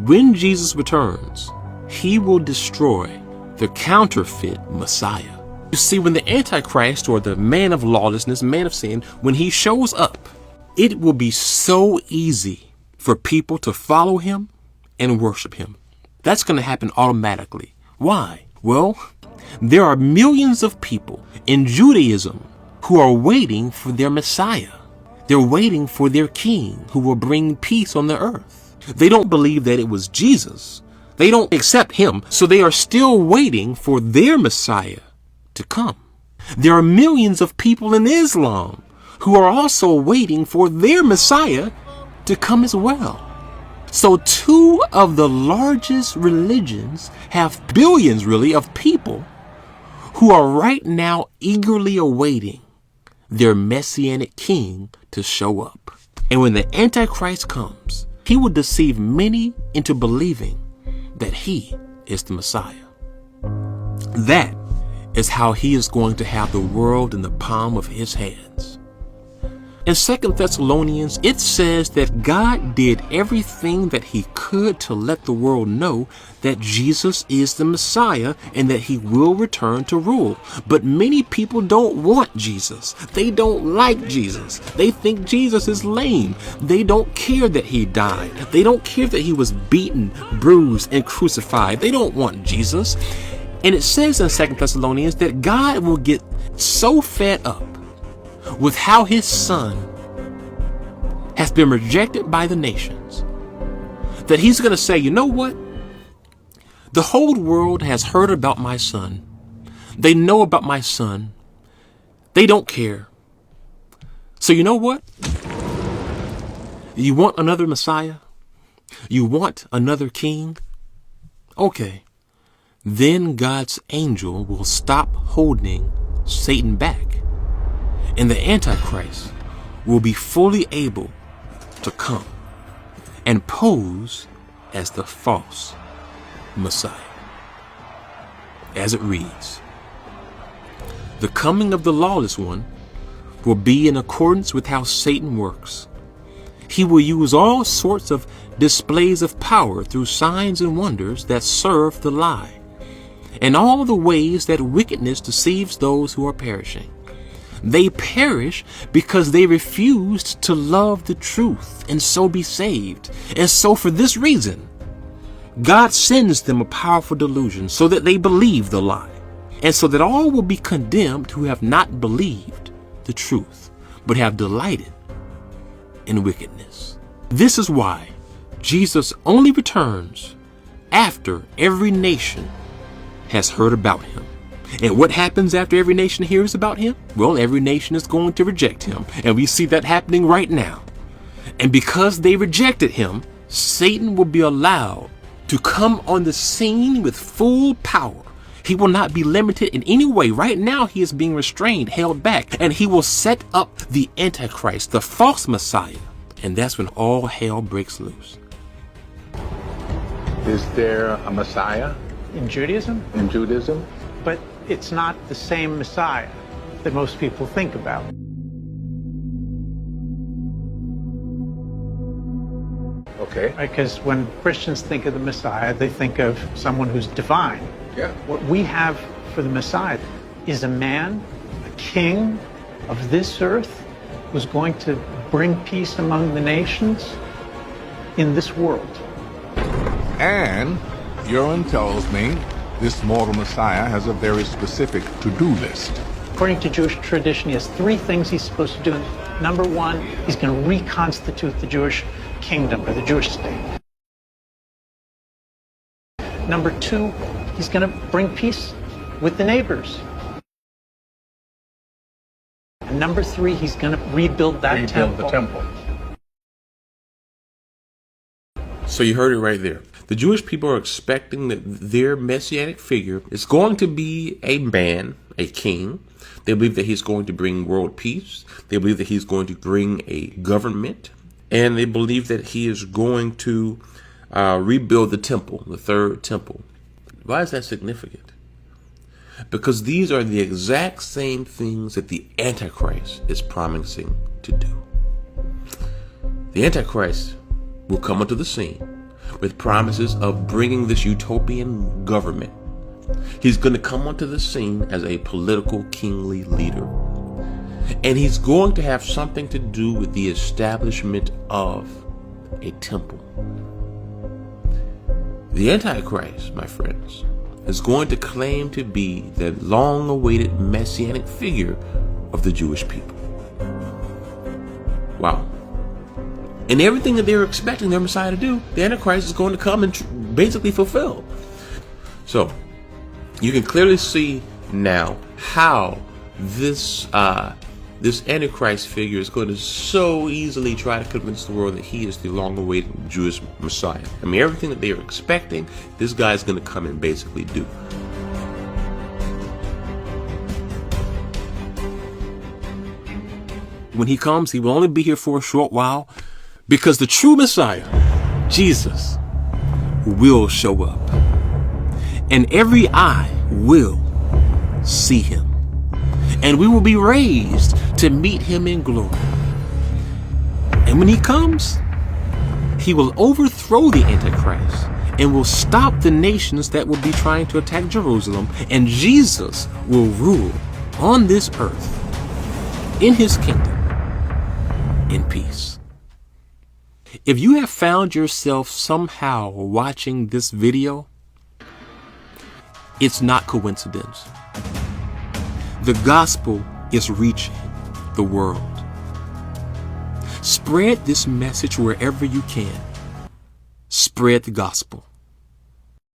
When Jesus returns, he will destroy the counterfeit Messiah. You see, when the Antichrist, or the man of lawlessness, man of sin, when he shows up, it will be so easy for people to follow him and worship him. That's going to happen automatically. Why? Well, there are millions of people in Judaism who are waiting for their Messiah. They're waiting for their king who will bring peace on the earth. They don't believe that it was Jesus. They don't accept him, so they are still waiting for their Messiah to come. There are millions of people in Islam who are also waiting for their Messiah to come as well. So two of the largest religions have billions, really, of people who are right now eagerly awaiting their messianic king to show up. And when the Antichrist comes, he will deceive many into believing that he is the Messiah. That is how he is going to have the world in the palm of his hands. In 2 Thessalonians, it says that God did everything that he could to let the world know that Jesus is the Messiah and that he will return to rule. But many people don't want Jesus. They don't like Jesus. They think Jesus is lame. They don't care that he died. They don't care that he was beaten, bruised, and crucified. They don't want Jesus. And it says in 2 Thessalonians that God will get so fed up with how his son has been rejected by the nations that he's going to say, you know what? The whole world has heard about my son. They know about my son. They don't care. So you know what? You want another Messiah? You want another king? Okay. Then God's angel will stop holding Satan back, and the Antichrist will be fully able to come and pose as the false Messiah. As it reads, the coming of the lawless one will be in accordance with how Satan works. He will use all sorts of displays of power through signs and wonders that serve the lie, and all the ways that wickedness deceives those who are perishing. They perish because they refused to love the truth and so be saved. And so for this reason, God sends them a powerful delusion so that they believe the lie, and so that all will be condemned who have not believed the truth, but have delighted in wickedness. This is why Jesus only returns after every nation has heard about him. And what happens after every nation hears about him? Well, every nation is going to reject him. And we see that happening right now. And because they rejected him, Satan will be allowed to come on the scene with full power. He will not be limited in any way. Right now, he is being restrained, held back, and he will set up the Antichrist, the false Messiah. And that's when all hell breaks loose. Is there a Messiah? In Judaism? In Judaism? But it's not the same Messiah that most people think about. Okay. Because when Christians think of the Messiah, they think of someone who's divine. Yeah. What we have for the Messiah is a man, a king of this earth, who's going to bring peace among the nations in this world. And Urim tells me this mortal Messiah has a very specific to-do list. According to Jewish tradition, he has three things he's supposed to do. Number one, he's going to reconstitute the Jewish kingdom or the Jewish state. Number two, he's going to bring peace with the neighbors. And number three, he's going to rebuild that temple. The temple. So you heard it right there. The Jewish people are expecting that their messianic figure is going to be a man, a king. They believe that he's going to bring world peace. They believe that he's going to bring a government. And they believe that he is going to rebuild the temple, the third temple. Why is that significant? Because these are the exact same things that the Antichrist is promising to do. The Antichrist will come onto the scene with promises of bringing this utopian government. He's going to come onto the scene as a political kingly leader. And he's going to have something to do with the establishment of a temple. The Antichrist, my friends, is going to claim to be the long-awaited messianic figure of the Jewish people. Wow. And everything that they're expecting their Messiah to do, the Antichrist is going to come and basically fulfill. So, you can clearly see now how this Antichrist figure is going to so easily try to convince the world that he is the long-awaited Jewish Messiah. I mean, everything that they are expecting, this guy is going to come and basically do. When he comes, he will only be here for a short while, because the true Messiah, Jesus, will show up. And every eye will see him. And we will be raised to meet him in glory. And when he comes, he will overthrow the Antichrist and will stop the nations that will be trying to attack Jerusalem. And Jesus will rule on this earth in his kingdom in peace. If you have found yourself somehow watching this video, it's not coincidence. The gospel is reaching the world. Spread this message wherever you can. Spread the gospel.